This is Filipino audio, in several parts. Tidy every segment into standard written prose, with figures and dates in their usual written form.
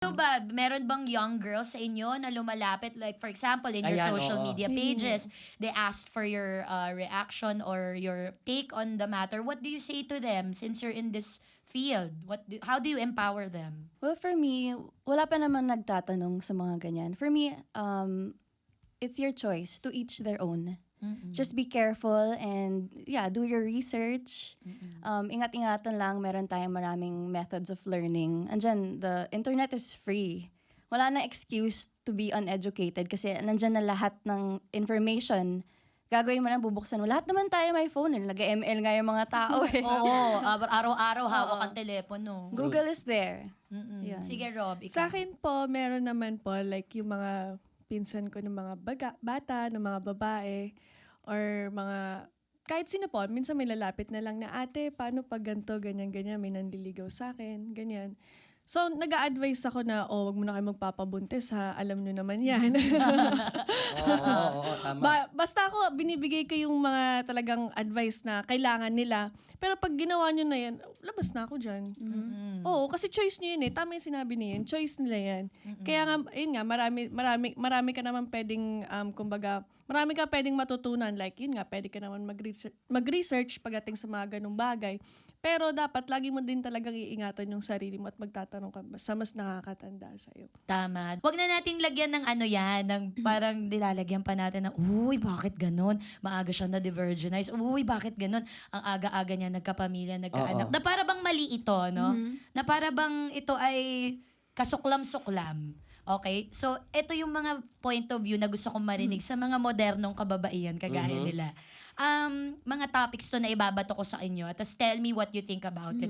Ano ba, meron bang young girls sa inyo na lumalapit? Like, for example, in your Ayan, social oo. media pages, they asked for your reaction or your take on the matter. What do you say to them since you're in this field? How do you empower them? Well, for me, wala pa naman nagtatanong sa mga ganyan. For me, it's your choice, to each their own. Just be careful and do your research. Ingat-ingatan lang, meron tayong maraming methods of learning. Andyan, the internet is free. Wala na excuse to be uneducated kasi nandyan na lahat ng information. Gagawin mo na, bubuksan mo. Lahat naman tayo may phone. Nag-ML nga yung mga tao eh. Oo, araw-araw hawak ang telepono. Google is there. Yan. Sige, Rob, ikaw. Sa akin po, meron naman po, like yung mga pinsan ko ng mga bata, ng mga babae, or mga, kahit sino po, minsan may lalapit na lang na, ate, paano pag ganito, ganyan-ganyan, may nanliligaw sa akin, ganyan. So, nag-a-advise ako na, wag mo na kayo magpapabuntis ha, alam nyo naman yan. Oo, tama. Basta ako, binibigay ko yung mga talagang advice na kailangan nila. Pero pag ginawa nyo na yan, labas na ako dyan. Oo, kasi choice nyo yun eh. Tama yung sinabi niya yun. Choice nila yan. Kaya nga, yun nga, marami ka naman pwedeng, kumbaga, marami ka pwedeng matutunan. Like, yun nga, pwede ka naman mag-research pagdating sa mga ganung bagay. Pero dapat, lagi mo din talagang iingatan yung sarili mo at magtatanong ka sa mas nakakatanda sa'yo. Tama. Huwag na nating lagyan ng ano yan, ng parang nilalagyan pa natin ng, uy, bakit ganun? Maaga siya na-divergenize. Uy, bakit ganun? Ang aga-aga niya nagkapamilya, nagkaanak. Oo. Na para bang mali ito, no? Na para bang ito ay kasuklam-suklam. Okay? So, ito yung mga point of view na gusto kong marinig sa mga modernong kababaihan kagaya nila. Mga topics to na ibabato ko sa inyo. Tapos tell me what you think about it.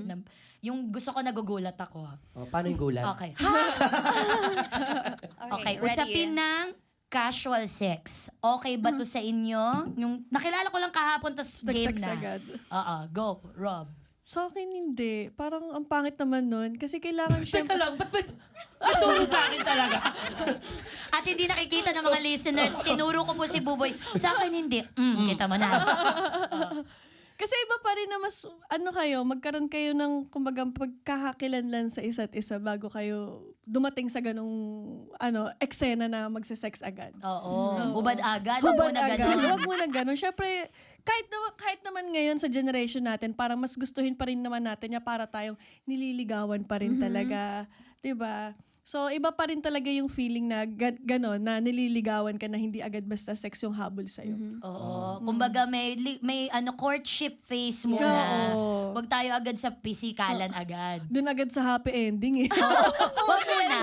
Yung gusto ko nagugulat ako. Paano yung gulat? Okay. Okay, ready. usapin ng casual sex. Okay ba to sa inyo? Yung nakilala ko lang kahapon, tas game Sex na. agad. Go, Rob. Sa akin hindi. Parang ang pangit naman nun. Kasi kailangan Teka syempre... lang, ba't natulog sa akin talaga? At hindi nakikita ng mga listeners, tinuro ko po si Buboy. Sa akin hindi. Kita mo na. Kasi iba pa rin na mas, magkaroon kayo ng, kumbaga, pagkakakilanlan sa isa't isa bago kayo dumating sa ganong, eksena na magse-sex agad. Oo. Hubad agad. Hubad Huwag mo na agad. ganun. Huwag mo na ganun. Syempre, kahit naman ngayon sa generation natin, parang mas gustuhin pa rin naman natin niya para tayong nililigawan pa rin talaga. 'Di ba? So, iba pa rin talaga yung feeling na gano'n, na nililigawan ka na hindi agad basta sex yung habol sa'yo. Oo. Kumbaga may courtship phase muna. Oo. Huwag tayo agad sa pisikalan agad. Doon agad sa happy ending eh. Huwag muna.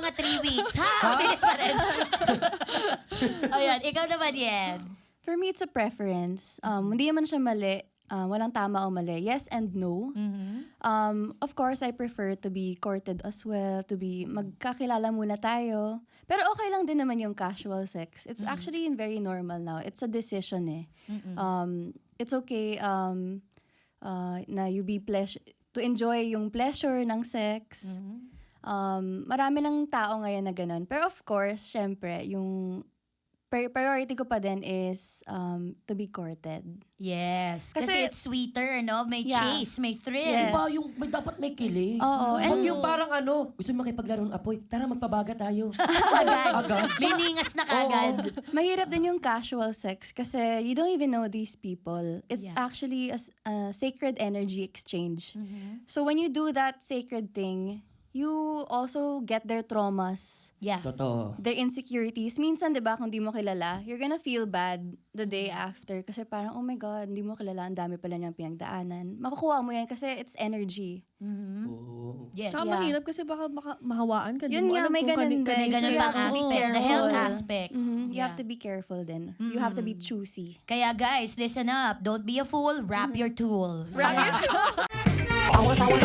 Mga 3 weeks. Bilis pa rin. Ayan, ikaw naman yan. For me, it's a preference. Hindi naman siya mali. Walang tama o mali. Yes and no. Of course, I prefer to be courted as well, to be magkakilala muna tayo. Pero okay lang din naman yung casual sex. It's actually very normal now. It's a decision eh. It's okay na you be to enjoy yung pleasure ng sex. Marami ng tao ngayon na ganun. Pero of course, syempre, yung priority ko pa din is to be courted. Yes. Kasi it's sweeter, no? May Yeah. chase, may thrill. Yes. Diba, dapat may kilig. Oo, Huwag and- yung parang gusto mo makipaglaro ng apoy, tara magpabaga tayo. Agad. Agad. May ningas na kagad. Mahirap din yung casual sex kasi you don't even know these people. It's Yeah. actually a sacred energy exchange. So when you do that sacred thing, you also get their traumas, Yeah. Totoo. their insecurities. Minsan, di ba, kung di mo kilala, you're gonna feel bad the day after kasi parang, oh my God, hindi mo kilala, ang dami pala niyang pinagdaanan. Makukuha mo yan kasi it's energy. Oo. Yes. Tsaka Yeah. mahirap kasi baka mahawaan ka. Di Yun mo nga, alam may kung ganun din. May ganun So you pang have to be aspect. The careful. health aspect. You Yeah. have to be careful then. You have to be choosy. Kaya guys, listen up. Don't be a fool. Wrap your tool. Wrap your Awa, tawa,